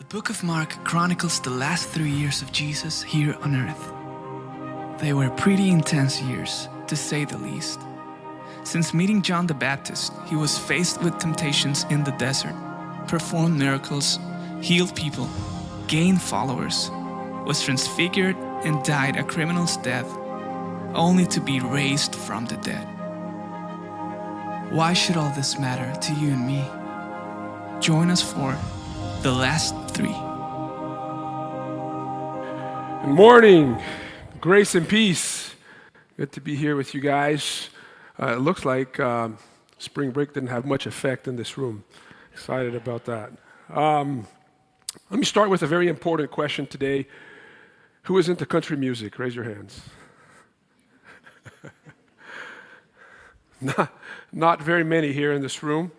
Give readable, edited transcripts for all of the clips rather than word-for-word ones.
The book of Mark chronicles the last 3 years of Jesus here on earth. They were pretty intense years, to say the least. Since meeting John the Baptist, he was faced with temptations in the desert, performed miracles, healed people, gained followers, was transfigured and died a criminal's death, only to be raised from the dead. Why should all this matter to you and me? Join us for the last 3. Good morning, grace and peace. Good to be here with you guys. It looks like spring break didn't have much effect in this room. Excited about that. Let me start with a very important question today. Who is into country music? Raise your hands. Not very many here in this room.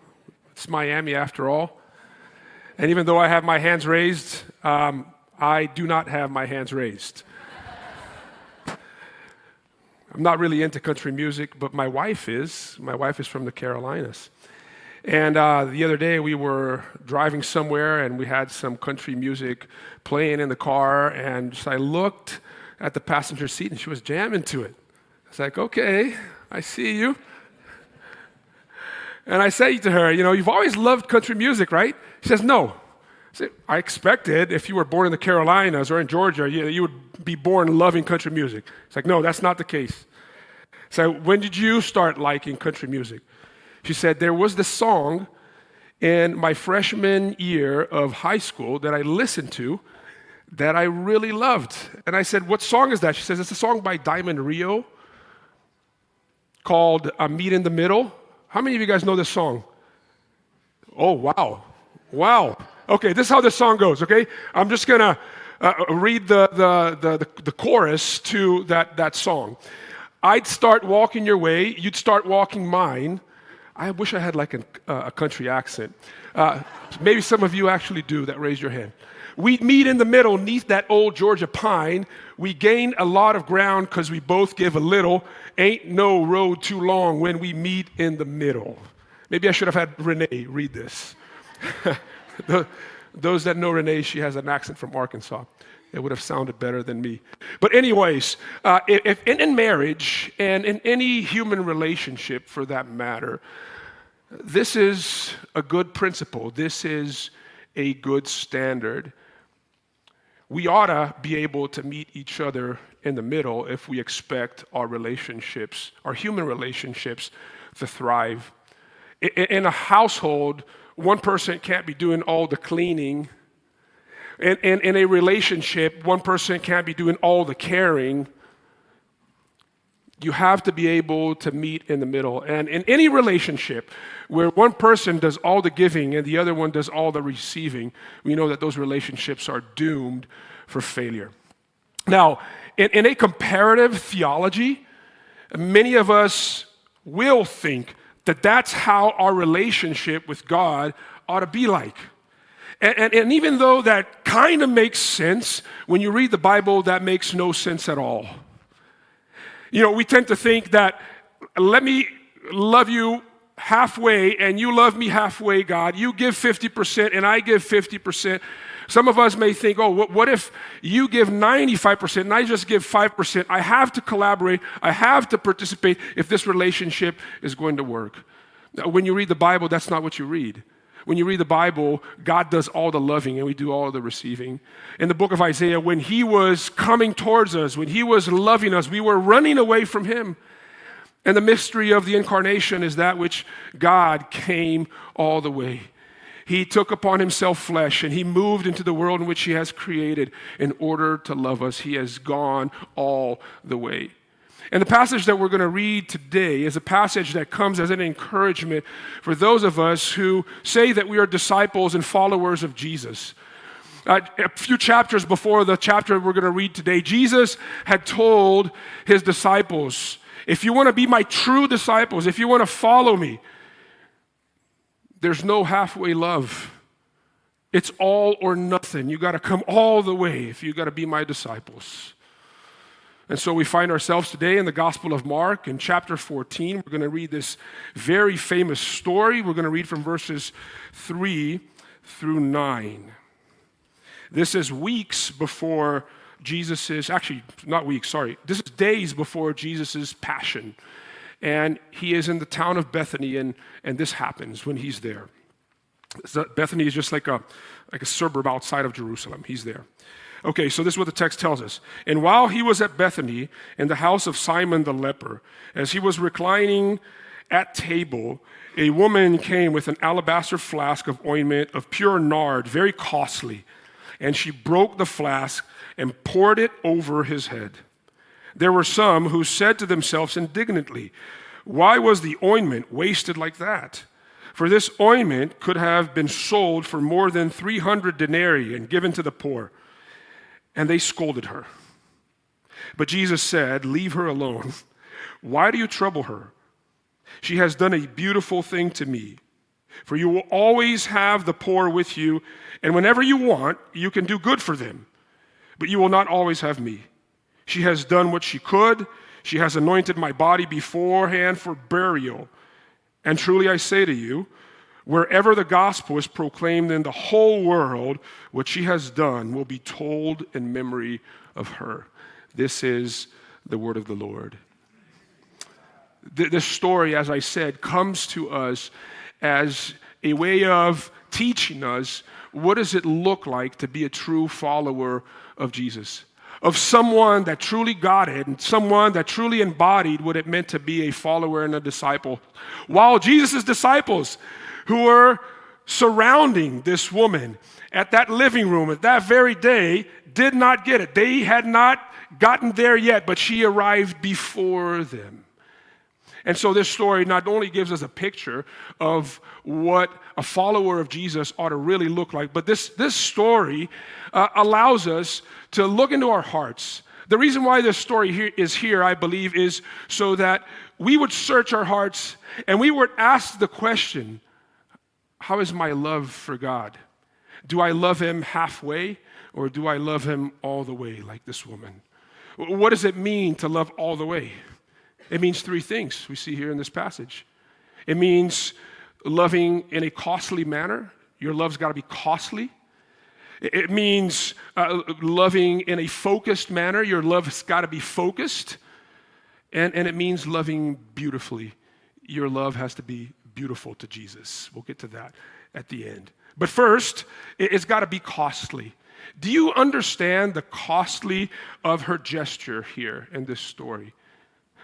It's Miami after all. And even though I have my hands raised, I do not have my hands raised. I'm not really into country music, but my wife is. My wife is from the Carolinas. And the other day we were driving somewhere and we had some country music playing in the car, and so I looked at the passenger seat and she was jamming to it. I was like, okay, I see you. And I say to her, you've always loved country music, right? She says, no. I said, I expected if you were born in the Carolinas or in Georgia, you would be born loving country music. It's like, no, that's not the case. So when did you start liking country music? She said, there was this song in my freshman year of high school that I listened to that I really loved. And I said, what song is that? She says, it's a song by Diamond Rio called Meet in the Middle. How many of you guys know this song? Oh, wow. Wow. Okay, this is how this song goes, okay? I'm just going to read the chorus to that song. I'd start walking your way, you'd start walking mine. I wish I had like a country accent. Maybe some of you actually do that. Raise your hand. We'd meet in the middle, 'neath that old Georgia pine. We gain a lot of ground because we both give a little. Ain't no road too long when we meet in the middle. Maybe I should have had Renee read this. Those that know Renee, she has an accent from Arkansas. It would have sounded better than me. But anyways, if in marriage and in any human relationship for that matter, this is a good principle. This is a good standard. We ought to be able to meet each other in the middle if we expect our relationships, our human relationships, to thrive. In a household, one person can't be doing all the cleaning. In a relationship, one person can't be doing all the caring. You have to be able to meet in the middle. And in any relationship where one person does all the giving and the other one does all the receiving, we know that those relationships are doomed for failure. Now, in a comparative theology, many of us will think that that's how our relationship with God ought to be like. And even though that kind of makes sense, when you read the Bible, that makes no sense at all. We tend to think that, let me love you halfway and you love me halfway, God. You give 50% and I give 50%. Some of us may think, what if you give 95% and I just give 5%? I have to collaborate. I have to participate if this relationship is going to work. Now, when you read the Bible, that's not what you read. When you read the Bible, God does all the loving and we do all the receiving. In the book of Isaiah, when he was coming towards us, when he was loving us, we were running away from him. And the mystery of the incarnation is that which God came all the way. He took upon himself flesh and he moved into the world in which he has created in order to love us. He has gone all the way. And the passage that we're going to read today is a passage that comes as an encouragement for those of us who say that we are disciples and followers of Jesus. A few chapters before the chapter we're going to read today, Jesus had told his disciples, if you want to be my true disciples, if you want to follow me, there's no halfway love. It's all or nothing. You got to come all the way if you got to be my disciples. And so we find ourselves today in the Gospel of Mark in chapter 14. We're going to read this very famous story. We're going to read from verses 3 through 9. This is weeks before Jesus' actually, not weeks, sorry. This is days before Jesus' passion. And he is in the town of Bethany, and this happens when he's there. So Bethany is just like a suburb outside of Jerusalem. He's there. Okay, so this is what the text tells us. And while he was at Bethany, in the house of Simon the leper, as he was reclining at table, a woman came with an alabaster flask of ointment of pure nard, very costly, and she broke the flask and poured it over his head. There were some who said to themselves indignantly, "Why was the ointment wasted like that? For this ointment could have been sold for more than 300 denarii and given to the poor." And they scolded her. But Jesus said, "Leave her alone. Why do you trouble her? She has done a beautiful thing to me. For you will always have the poor with you, and whenever you want, you can do good for them. But you will not always have me. She has done what she could. She has anointed my body beforehand for burial. And truly I say to you, wherever the gospel is proclaimed in the whole world, what she has done will be told in memory of her." This is the word of the Lord. This story, as I said, comes to us as a way of teaching us what does it look like to be a true follower of Jesus, of someone that truly got it and someone that truly embodied what it meant to be a follower and a disciple. While Jesus' disciples who were surrounding this woman at that living room at that very day did not get it. They had not gotten there yet, but she arrived before them. And so this story not only gives us a picture of what a follower of Jesus ought to really look like, but this story allows us to look into our hearts. The reason why this story is here, I believe, is so that we would search our hearts and we would ask the question, how is my love for God? Do I love him halfway, or do I love him all the way like this woman? What does it mean to love all the way? It means three things we see here in this passage. It means loving in a costly manner. Your love's got to be costly. It means loving in a focused manner. Your love's got to be focused. And it means loving beautifully. Your love has to be beautiful to Jesus. We'll get to that at the end. But first, it's got to be costly. Do you understand the costly of her gesture here in this story?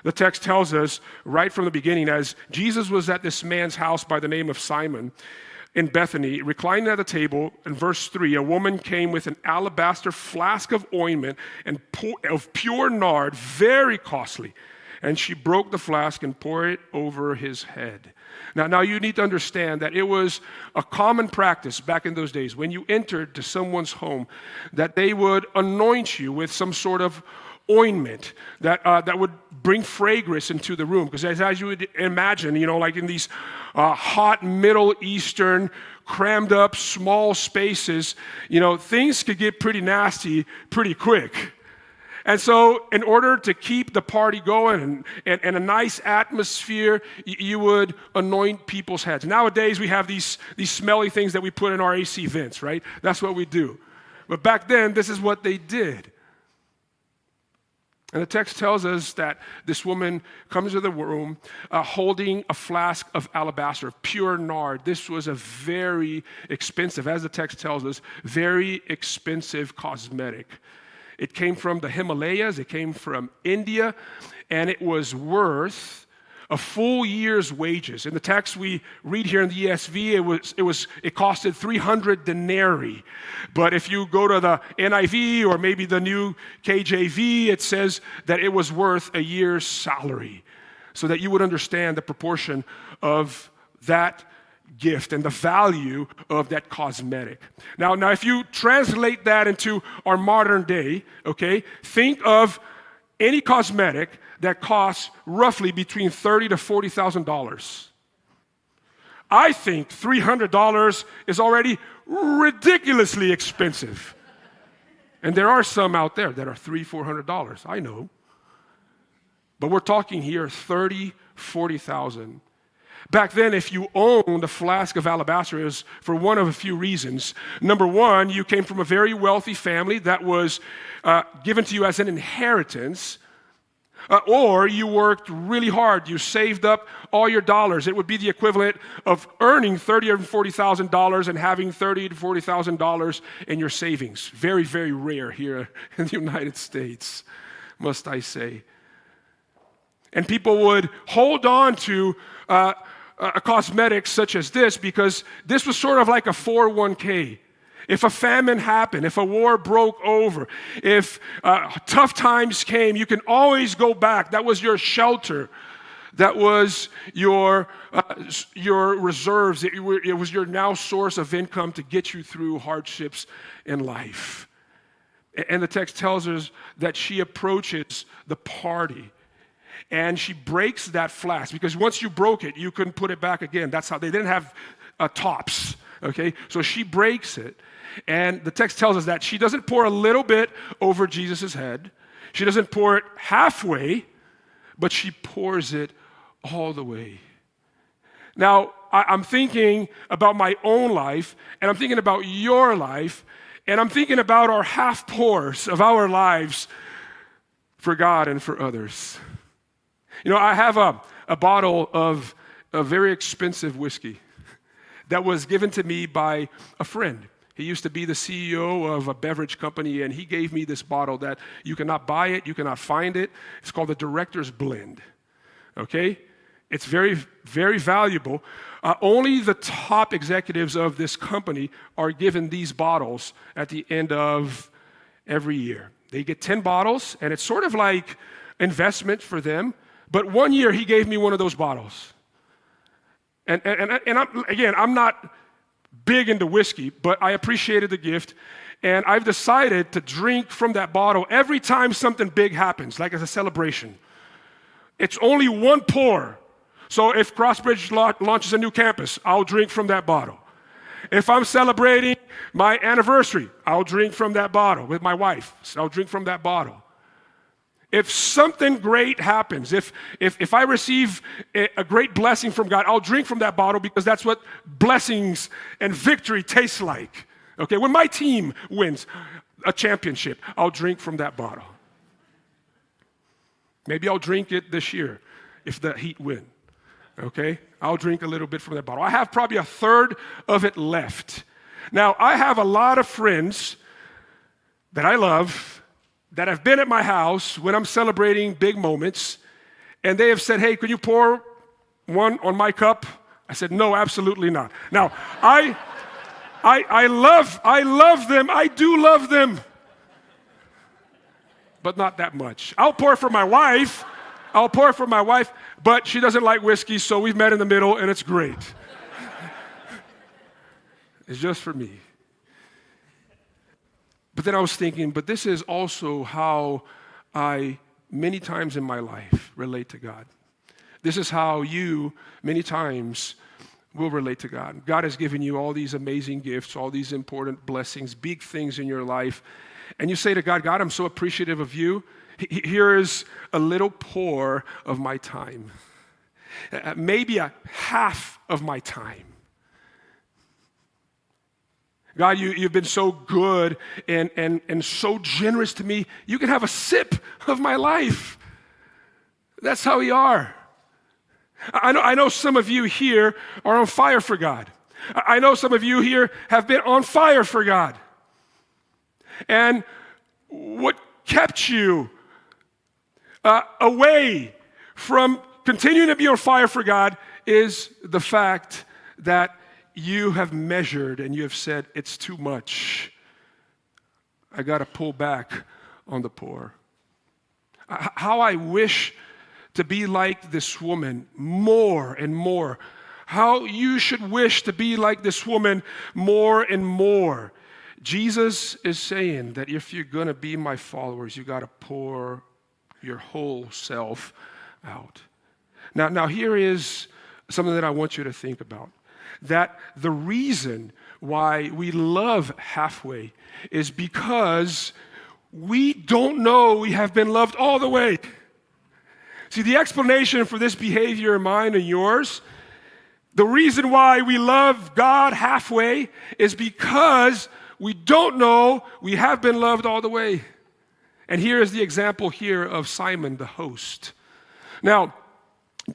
The text tells us right from the beginning, as Jesus was at this man's house by the name of Simon in Bethany, reclining at a table, in verse 3, a woman came with an alabaster flask of ointment and of pure nard, very costly, and she broke the flask and poured it over his head. Now you need to understand that it was a common practice back in those days when you entered to someone's home that they would anoint you with some sort of ointment that would bring fragrance into the room. Because as you would imagine, like in these hot Middle Eastern, crammed up small spaces, things could get pretty nasty pretty quick. And so in order to keep the party going and a nice atmosphere, you would anoint people's heads. Nowadays, we have these smelly things that we put in our AC vents, right? That's what we do. But back then, this is what they did. And the text tells us that this woman comes to the room holding a flask of alabaster, of pure nard. This was a very expensive, as the text tells us, very expensive cosmetic. It came from the Himalayas, it came from India, and it was worth a full year's wages. In the text we read here in the ESV, it costed 300 denarii. But if you go to the NIV or maybe the new KJV, it says that it was worth a year's salary, so that you would understand the proportion of that gift and the value of that cosmetic. Now, if you translate that into our modern day, okay, think of any cosmetic that costs roughly between $30,000 to $40,000. I think $300 is already ridiculously expensive. And there are some out there that are $300, $400. I know. But we're talking here $30,000, $40,000. Back then, if you owned a flask of alabaster, it was for one of a few reasons. Number one, you came from a very wealthy family that was given to you as an inheritance, or you worked really hard. You saved up all your dollars. It would be the equivalent of earning $30,000 or $40,000 and having $30,000 to $40,000 in your savings. Very, very rare here in the United States, must I say. And people would hold on to cosmetics such as this because this was sort of like a 401k. If a famine happened, if a war broke over, if tough times came, you can always go back. That was your shelter. That was your reserves. It was your now source of income to get you through hardships in life. And the text tells us that she approaches the party. And she breaks that flask because once you broke it, you couldn't put it back again. That's how they didn't have tops, okay? So she breaks it. And the text tells us that she doesn't pour a little bit over Jesus' head. She doesn't pour it halfway, but she pours it all the way. Now, I'm thinking about my own life, and I'm thinking about your life, and I'm thinking about our half pours of our lives for God and for others. You know, I have a bottle of a very expensive whiskey that was given to me by a friend. He used to be the CEO of a beverage company, and he gave me this bottle that you cannot buy it, you cannot find it. It's called the Director's Blend, okay? It's very, very valuable. Only the top executives of this company are given these bottles at the end of every year. They get 10 bottles, and it's sort of like investment for them. But one year, he gave me one of those bottles. And I'm not big into whiskey, but I appreciated the gift. And I've decided to drink from that bottle every time something big happens, like as a celebration. It's only one pour. So if Crossbridge launches a new campus, I'll drink from that bottle. If I'm celebrating my anniversary, I'll drink from that bottle with my wife. So I'll drink from that bottle. If something great happens, if I receive a great blessing from God, I'll drink from that bottle because that's what blessings and victory tastes like. Okay, when my team wins a championship, I'll drink from that bottle. Maybe I'll drink it this year if the Heat win. Okay, I'll drink a little bit from that bottle. I have probably a third of it left. Now, I have a lot of friends that I love that have been at my house when I'm celebrating big moments, and they have said, hey, could you pour one on my cup? I said, no, absolutely not. Now, I love them. I do love them, but not that much. I'll pour for my wife, but she doesn't like whiskey, so we've met in the middle, and it's great. It's just for me. But then I was thinking, but this is also how I, many times in my life, relate to God. This is how you, many times, will relate to God. God has given you all these amazing gifts, all these important blessings, big things in your life. And you say to God, God, I'm so appreciative of you. Here is a little pour of my time. Maybe a half of my time. God, you've been so good and so generous to me. You can have a sip of my life. That's how we are. I know some of you here are on fire for God. I know some of you here have been on fire for God. And what kept you away from continuing to be on fire for God is the fact that you have measured and you have said, it's too much. I got to pull back on the pour. How I wish to be like this woman more and more. How you should wish to be like this woman more and more. Jesus is saying that if you're going to be my followers, you got to pour your whole self out. Now here is something that I want you to think about. That the reason why we love halfway is because we don't know we have been loved all the way. See, the explanation for this behavior of mine and yours The reason why we love God halfway is because we don't know we have been loved all the way. And here is the example here of Simon, the host. Now,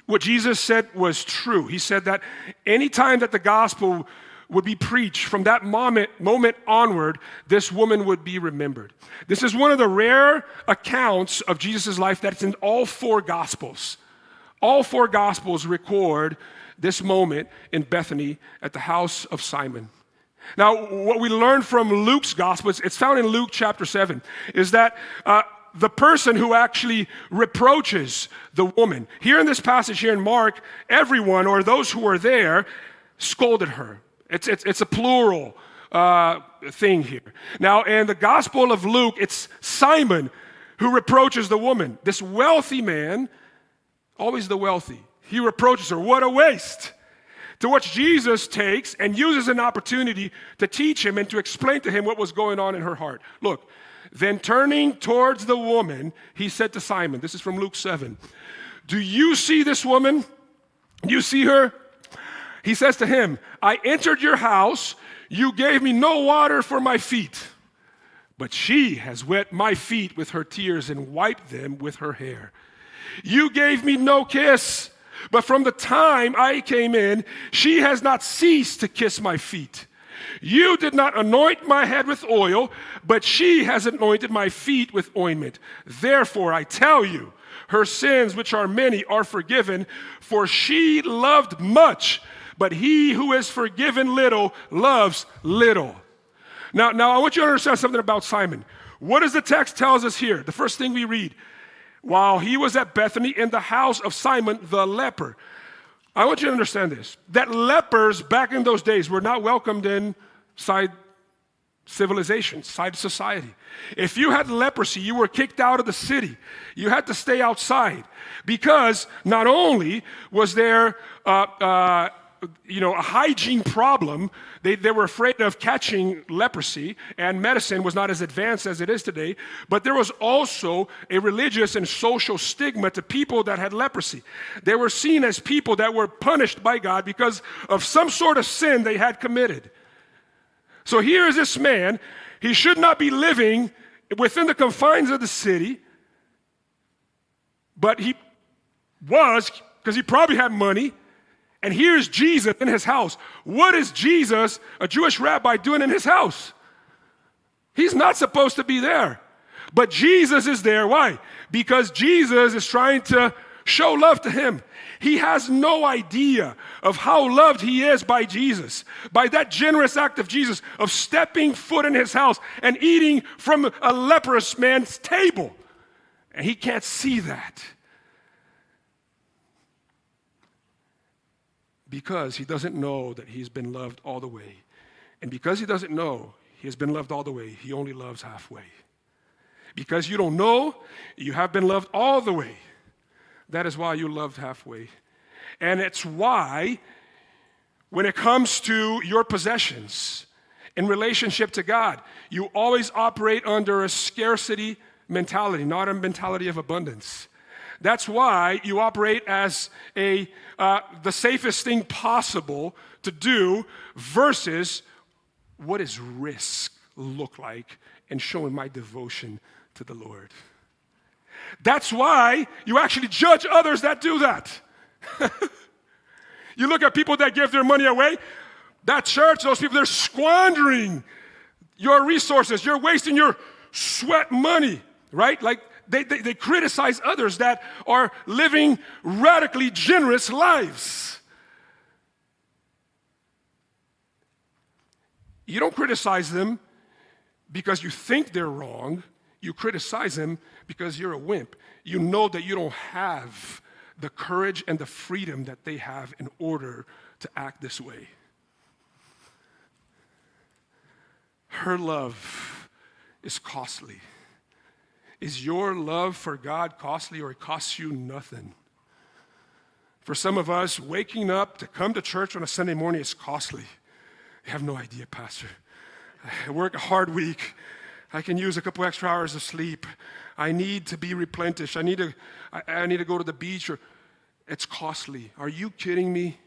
what Jesus said was true. He said that anytime that the gospel would be preached, from that moment onward, this woman would be remembered. This is one of the rare accounts of Jesus' life that's in all four gospels. All four gospels record this moment in Bethany at the house of Simon. Now, what we learn from Luke's gospel, it's found in Luke chapter 7, is that the person who actually reproaches the woman, here in this passage here in Mark, everyone or those who were there scolded her. It's a plural thing here. Now, in the Gospel of Luke, it's Simon who reproaches the woman. This wealthy man, always the wealthy, he reproaches her. What a waste. To which Jesus takes and uses an opportunity to teach him and to explain to him what was going on in her heart. Look, then turning towards the woman, he said to Simon, this is from Luke 7, do you see this woman? Do you see her? He says to him, I entered your house, you gave me no water for my feet, but she has wet my feet with her tears and wiped them with her hair. You gave me no kiss, but from the time I came in, she has not ceased to kiss my feet. You did not anoint my head with oil, but she has anointed my feet with ointment. Therefore, I tell you, her sins, which are many, are forgiven, for she loved much, but he who is forgiven little loves little. Now I want you to understand something about Simon. What does the text tells us here? The first thing we read, while he was at Bethany in the house of Simon the leper. I want you to understand this, that lepers back in those days were not welcomed inside civilization, inside society. If you had leprosy, you were kicked out of the city. You had to stay outside because not only was there a hygiene problem, they were afraid of catching leprosy, and medicine was not as advanced as it is today, but there was also a religious and social stigma to people that had leprosy. They were seen as people that were punished by God because of some sort of sin they had committed. So here is this man, he should not be living within the confines of the city, but he was, because he probably had money. And here's Jesus in his house. What is Jesus, a Jewish rabbi, doing in his house? He's not supposed to be there. But Jesus is there. Why? Because Jesus is trying to show love to him. He has no idea of how loved he is by Jesus, by that generous act of Jesus of stepping foot in his house and eating from a leprous man's table. And he can't see that. Because he doesn't know that he's been loved all the way. And because he doesn't know he has been loved all the way, he only loves halfway. Because you don't know you have been loved all the way, that is why you loved halfway. And it's why when it comes to your possessions in relationship to God, you always operate under a scarcity mentality, not a mentality of abundance. That's why you operate as the safest thing possible to do versus what does risk look like in showing my devotion to the Lord. That's why you actually judge others that do that. You look at people that give their money away, that church, those people, they're squandering your resources. You're wasting your sweat money, right? Like, They criticize others that are living radically generous lives. You don't criticize them because you think they're wrong. You criticize them because you're a wimp. You know that you don't have the courage and the freedom that they have in order to act this way. Her love is costly. Is your love for God costly, or it costs you nothing? For some of us, waking up to come to church on a Sunday morning is costly. You have no idea, Pastor. I work a hard week. I can use a couple extra hours of sleep. I need to be replenished. I need to go to the beach. It's costly. Are you kidding me?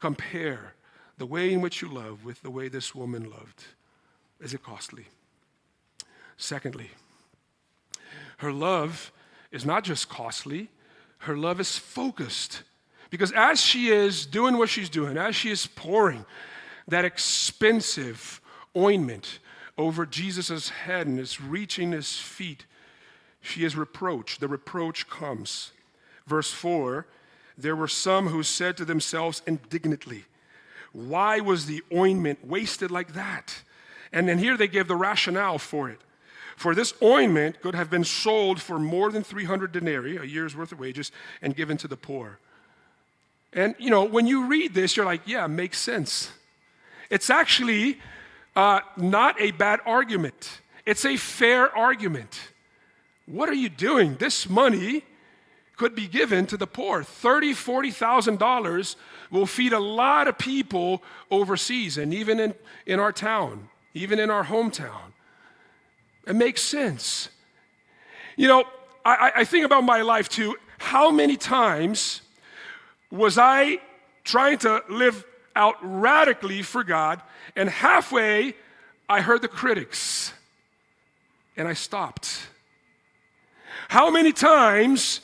compare the way in which you love with the way this woman loved. Is it costly? Secondly, her love is not just costly, her love is focused. Because as she is doing what she's doing, as she is pouring that expensive ointment over Jesus' head and is reaching his feet, she is reproached. The reproach comes. Verse 4, there were some who said to themselves indignantly, why was the ointment wasted like that? And then here they give the rationale for it. For this ointment could have been sold for more than 300 denarii, a year's worth of wages, and given to the poor. And, when you read this, you're like, yeah, makes sense. It's actually not a bad argument. It's a fair argument. What are you doing? This money could be given to the poor. $30,000, $40,000 will feed a lot of people overseas, and even in our town, even in our hometown. It makes sense. I think about my life too. How many times was I trying to live out radically for God, and halfway I heard the critics, and I stopped? How many times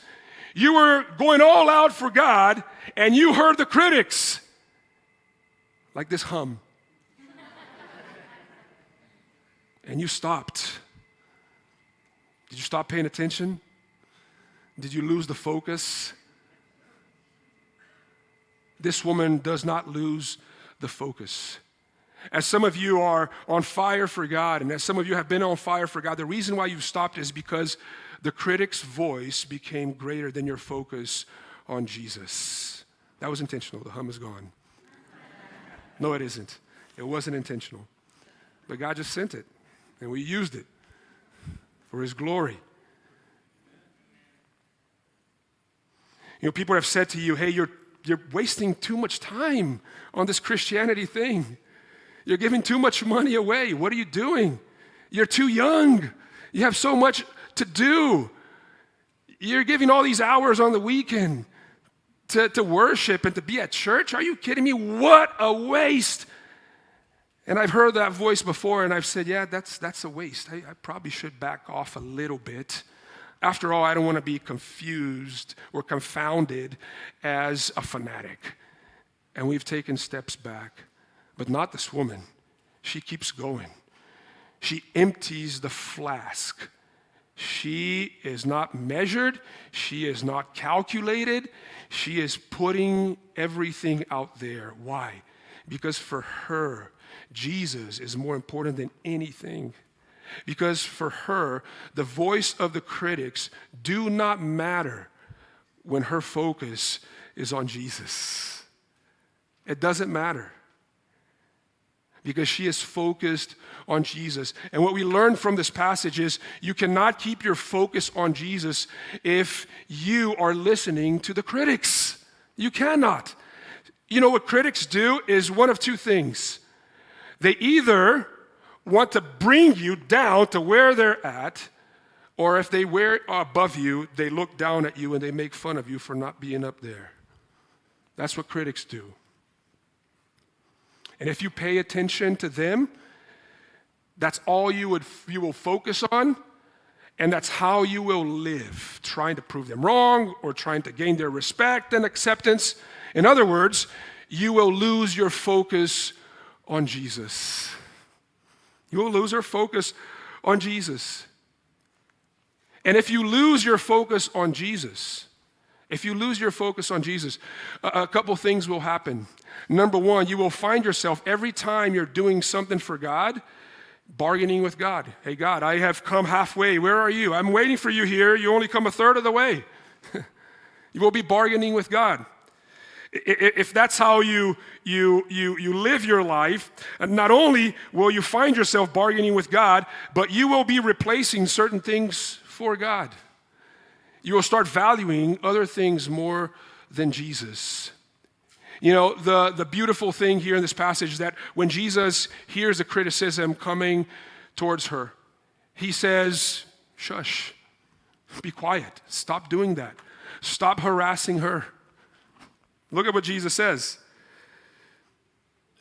you were going all out for God, and you heard the critics, like this hum, and you stopped? Did you stop paying attention? Did you lose the focus? This woman does not lose the focus. As some of you are on fire for God, and as some of you have been on fire for God, the reason why you've stopped is because the critic's voice became greater than your focus on Jesus. That was intentional. The hum is gone. No, it isn't. It wasn't intentional. But God just sent it, and we used it for his glory. People have said to you, hey, you're wasting too much time on this Christianity thing. You're giving too much money away. What are you doing? You're too young. You have so much to do. You're giving all these hours on the weekend to worship and to be at church. Are you kidding me? What a waste. And I've heard that voice before, and I've said, yeah, that's a waste. I probably should back off a little bit. After all, I don't want to be confused or confounded as a fanatic. And we've taken steps back. But not this woman. She keeps going. She empties the flask. She is not measured. She is not calculated. She is putting everything out there. Why? Because for her, Jesus is more important than anything. Because for her, the voice of the critics do not matter when her focus is on Jesus. It doesn't matter. Because she is focused on Jesus. And what we learn from this passage is you cannot keep your focus on Jesus if you are listening to the critics. You cannot. What critics do is one of two things. They either want to bring you down to where they're at, or if they were above you, they look down at you and they make fun of you for not being up there. That's what critics do. And if you pay attention to them, that's all you will focus on, and that's how you will live, trying to prove them wrong or trying to gain their respect and acceptance. In other words, you will lose your focus on Jesus. You will lose your focus on Jesus. And if you lose your focus on Jesus, a couple things will happen. Number one, you will find yourself every time you're doing something for God, bargaining with God. Hey, God, I have come halfway. Where are you? I'm waiting for you here. You only come a third of the way. You will be bargaining with God. If that's how you live your life, not only will you find yourself bargaining with God, but you will be replacing certain things for God. You will start valuing other things more than Jesus. The beautiful thing here in this passage is that when Jesus hears the criticism coming towards her, he says, shush, be quiet, stop doing that, stop harassing her. Look at what Jesus says.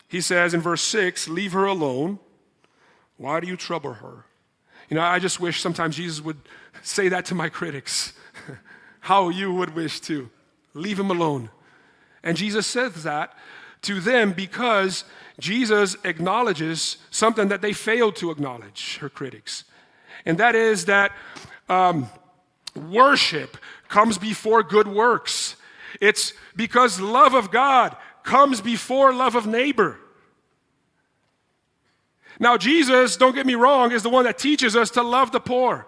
He says in verse 6, leave her alone. Why do you trouble her? I just wish sometimes Jesus would say that to my critics. How you would wish to. Leave him alone. And Jesus says that to them because Jesus acknowledges something that they failed to acknowledge, her critics. And that is that worship comes before good works. It's because love of God comes before love of neighbor. Now, Jesus, don't get me wrong, is the one that teaches us to love the poor.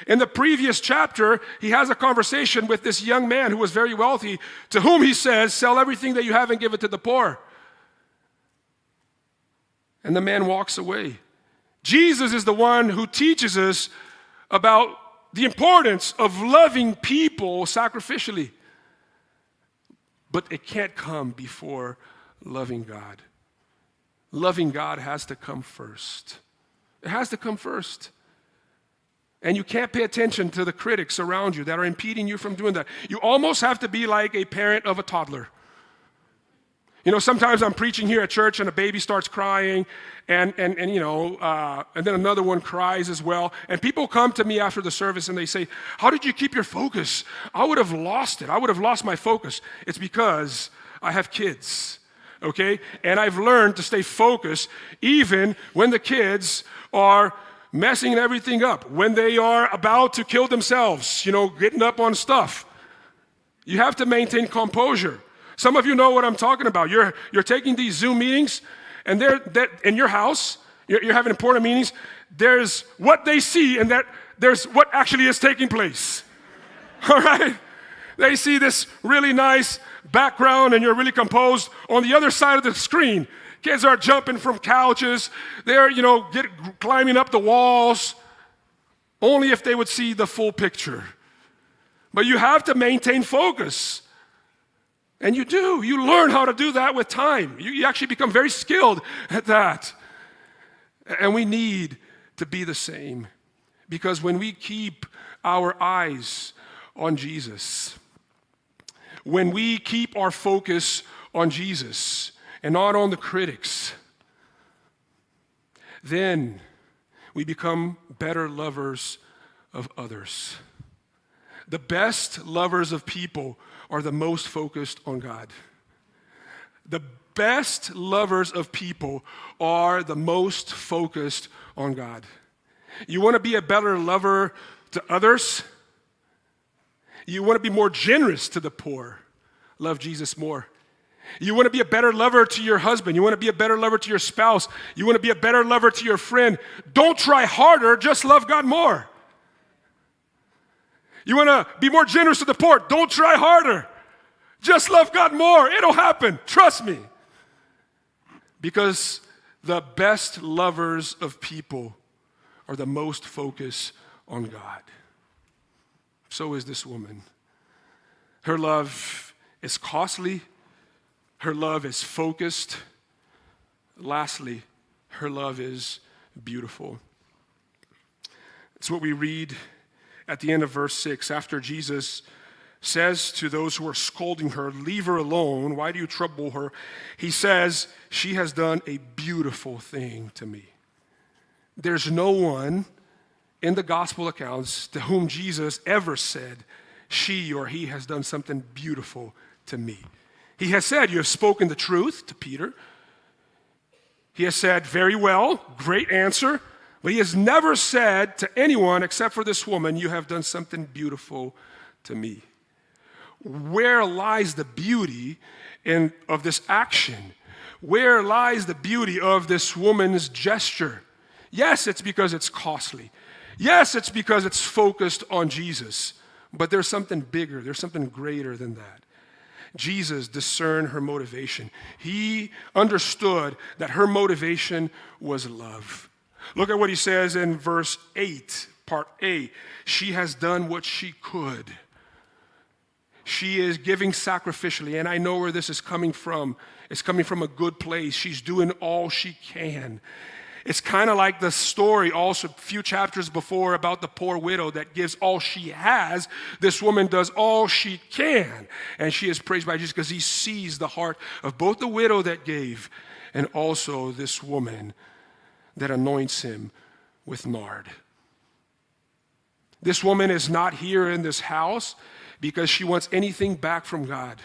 In the previous chapter, he has a conversation with this young man who was very wealthy, to whom he says, sell everything that you have and give it to the poor. And the man walks away. Jesus is the one who teaches us about the importance of loving people sacrificially. But it can't come before loving God. Loving God has to come first. It has to come first. And you can't pay attention to the critics around you that are impeding you from doing that. You almost have to be like a parent of a toddler. Sometimes I'm preaching here at church and a baby starts crying and then another one cries as well. And people come to me after the service and they say, how did you keep your focus? I would have lost it. I would have lost my focus. It's because I have kids. Okay? And I've learned to stay focused even when the kids are messing everything up, when they are about to kill themselves, getting up on stuff. You have to maintain composure. Some of you know what I'm talking about. You're taking these Zoom meetings, and they're in your house, you're having important meetings. There's what they see, and there's what actually is taking place. All right? They see this really nice background and you're really composed. On the other side of the screen, kids are jumping from couches. They're, climbing up the walls. Only if they would see the full picture. But you have to maintain focus. And you do. You learn how to do that with time. You actually become very skilled at that. And we need to be the same. Because when we keep our eyes on Jesus, when we keep our focus on Jesus and not on the critics, then we become better lovers of others. The best lovers of people are the most focused on God. The best lovers of people are the most focused on God. You want to be a better lover to others? You want to be more generous to the poor? Love Jesus more. You want to be a better lover to your husband. You want to be a better lover to your spouse. You want to be a better lover to your friend. Don't try harder, just love God more. You want to be more generous to the poor. Don't try harder. Just love God more. It'll happen. Trust me. Because the best lovers of people are the most focused on God. So is this woman. Her love is costly. Her love is focused. Lastly, her love is beautiful. It's what we read at the end of verse 6. After Jesus says to those who are scolding her, leave her alone, why do you trouble her? He says, she has done a beautiful thing to me. There's no one in the gospel accounts to whom Jesus ever said, she or he has done something beautiful to me. He has said, you have spoken the truth to Peter. He has said, very well, great answer. But he has never said to anyone except for this woman, you have done something beautiful to me. Where lies the beauty of this action? Where lies the beauty of this woman's gesture? Yes, it's because it's costly. Yes, it's because it's focused on Jesus. But there's something bigger. There's something greater than that. Jesus discerned her motivation. He understood that her motivation was love. Look at what he says in verse 8, part A. She has done what she could. She is giving sacrificially, and I know where this is coming from. It's coming from a good place. She's doing all she can. It's kind of like the story also a few chapters before about the poor widow that gives all she has. This woman does all she can, and she is praised by Jesus because he sees the heart of both the widow that gave and also this woman that anoints him with nard. This woman is not here in this house because she wants anything back from God.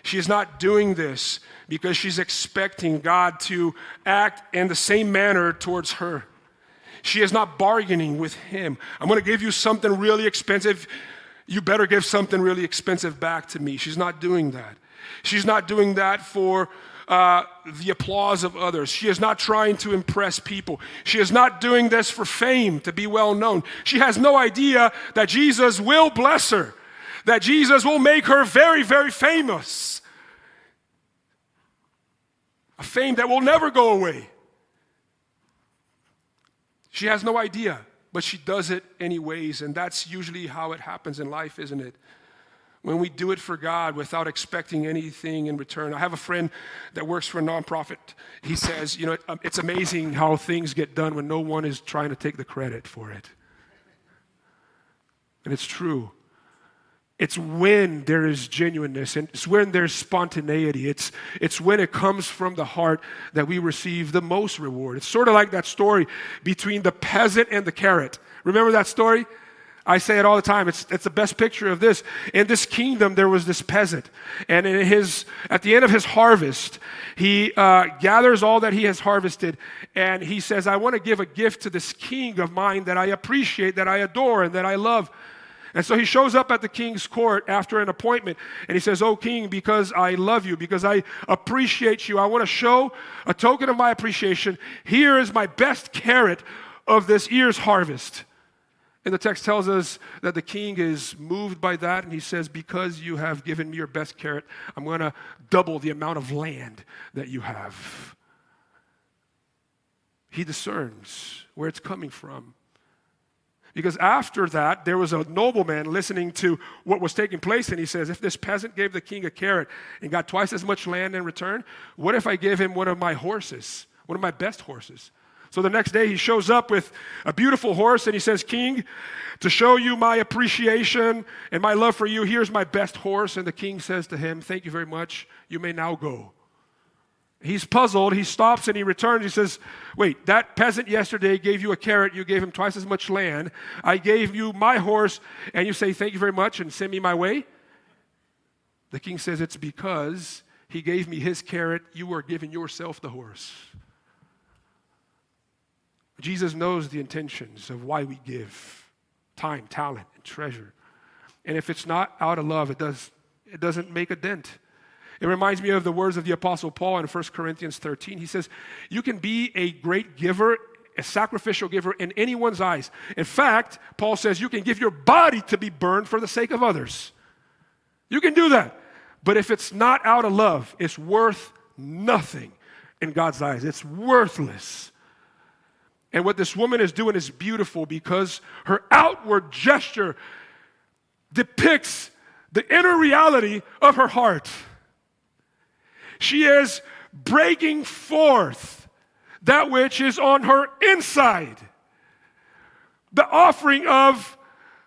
She is not doing this because she's expecting God to act in the same manner towards her. She is not bargaining with him. I'm going to give you something really expensive. You better give something really expensive back to me. She's not doing that. She's not doing that for the applause of others. She is not trying to impress people. She is not doing this for fame, to be well known. She has no idea that Jesus will bless her, that Jesus will make her very, very famous. A fame that will never go away. She has no idea, but she does it anyways, and that's usually how it happens in life, isn't it? When we do it for God without expecting anything in return. I have a friend that works for a nonprofit. He says, it's amazing how things get done when no one is trying to take the credit for it. And it's true. It's when there is genuineness, and it's when there's spontaneity. It's when it comes from the heart that we receive the most reward. It's sort of like that story between the peasant and the carrot. Remember that story? I say it all the time. It's the best picture of this. In this kingdom, there was this peasant. And at the end of his harvest, he gathers all that he has harvested. And he says, I want to give a gift to this king of mine that I appreciate, that I adore, and that I love. And so he shows up at the king's court after an appointment. And he says, oh, king, because I love you, because I appreciate you, I want to show a token of my appreciation. Here is my best carrot of this year's harvest. And the text tells us that the king is moved by that, and he says, because you have given me your best carrot, I'm going to double the amount of land that you have. He discerns where it's coming from. Because after that, there was a nobleman listening to what was taking place, and he says, if this peasant gave the king a carrot and got twice as much land in return, what if I give him one of my horses, one of my best horses? So the next day he shows up with a beautiful horse and he says, King, to show you my appreciation and my love for you, here's my best horse. And the king says to him, thank you very much. You may now go. He's puzzled. He stops and he returns. He says, wait, that peasant yesterday gave you a carrot. You gave him twice as much land. I gave you my horse and you say, thank you very much and send me my way? The king says, it's because he gave me his carrot. You are giving yourself the horse. Jesus knows the intentions of why we give time, talent, and treasure. And if it's not out of love, it doesn't make a dent. It reminds me of the words of the Apostle Paul in 1 Corinthians 13. He says, you can be a great giver, a sacrificial giver in anyone's eyes. In fact, Paul says you can give your body to be burned for the sake of others. You can do that. But if it's not out of love, it's worth nothing in God's eyes. It's worthless. And what this woman is doing is beautiful because her outward gesture depicts the inner reality of her heart. She is breaking forth that which is on her inside. The offering of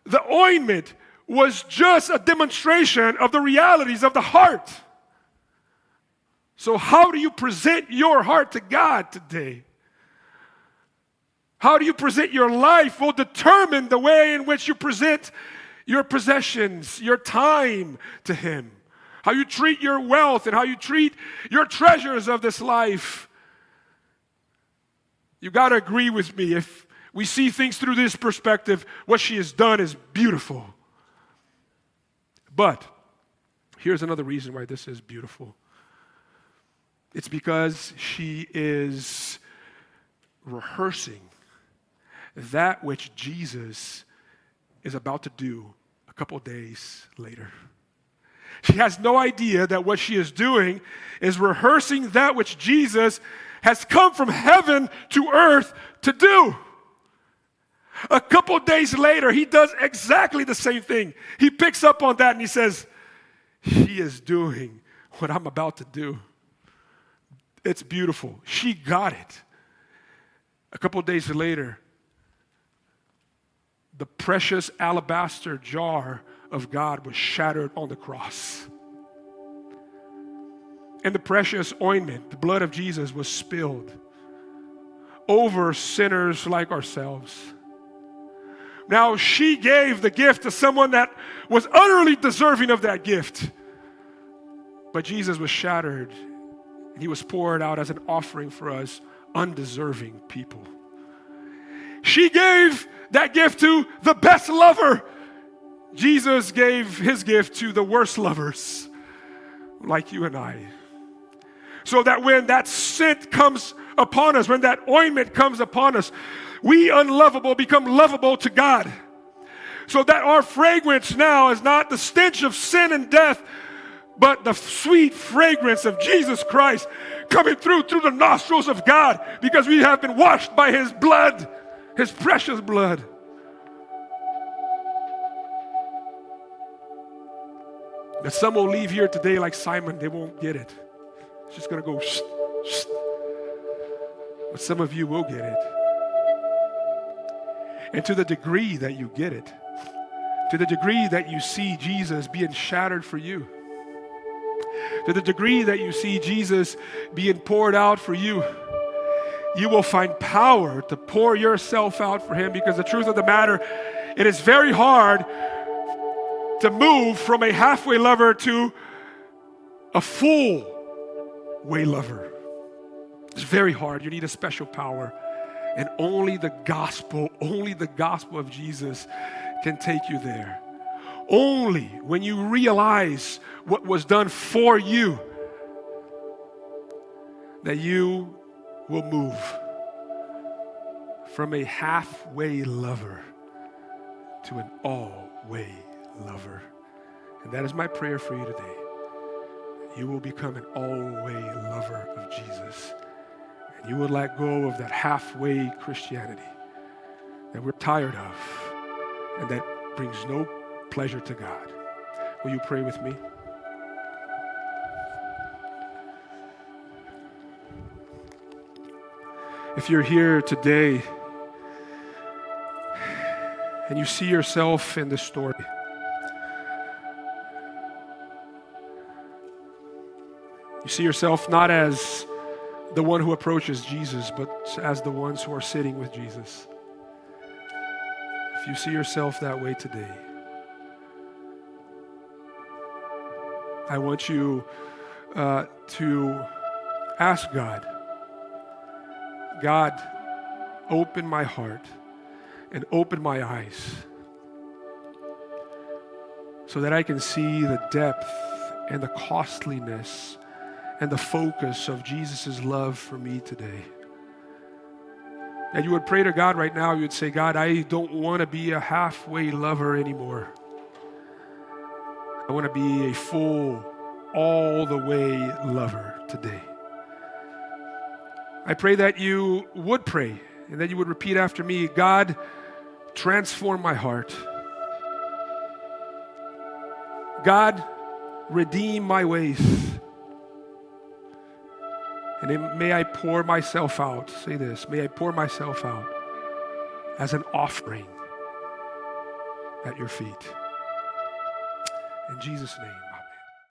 the ointment was just a demonstration of the realities of the heart. So how do you present your heart to God today? How do you present your life will determine the way in which you present your possessions, your time to Him. How you treat your wealth and how you treat your treasures of this life. You got to agree with me. If we see things through this perspective, what she has done is beautiful. But here's another reason why this is beautiful. It's because she is rehearsing that which Jesus is about to do a couple days later. She has no idea that what she is doing is rehearsing that which Jesus has come from heaven to earth to do. A couple days later, he does exactly the same thing. He picks up on that and he says, she is doing what I'm about to do. It's beautiful. She got it. A couple days later, the precious alabaster jar of God was shattered on the cross. And the precious ointment, the blood of Jesus, was spilled over sinners like ourselves. Now, she gave the gift to someone that was utterly deserving of that gift. But Jesus was shattered, and he was poured out as an offering for us undeserving people. She gave that gift to the best lover. Jesus gave his gift to the worst lovers, like you and I. So that when that scent comes upon us, when that ointment comes upon us, we unlovable become lovable to God. So that our fragrance now is not the stench of sin and death, but the sweet fragrance of Jesus Christ coming through the nostrils of God, because we have been washed by his blood, his precious blood. That some will leave here today like Simon, they won't get it. It's just going to go shh, shh. But some of you will get it. And to the degree that you get it, to the degree that you see Jesus being shattered for you, to the degree that you see Jesus being poured out for you, you will find power to pour yourself out for him, because the truth of the matter, it is very hard to move from a halfway lover to a full way lover. It's very hard. You need a special power. And only the gospel of Jesus can take you there. Only when you realize what was done for you, that you will move from a halfway lover to an all-way lover. And that is my prayer for you today. You will become an all-way lover of Jesus. And you will let go of that halfway Christianity that we're tired of and that brings no pleasure to God. Will you pray with me? If you're here today and you see yourself in this story, you see yourself not as the one who approaches Jesus, but as the ones who are sitting with Jesus. If you see yourself that way today, I want you to ask God, God, open my heart and open my eyes so that I can see the depth and the costliness and the focus of Jesus' love for me today. And you would pray to God right now, you would say, God, I don't want to be a halfway lover anymore. I want to be a full, all the way lover today. I pray that you would pray and that you would repeat after me, God, transform my heart. God, redeem my ways. And may I pour myself out. Say this, may I pour myself out as an offering at your feet. In Jesus' name.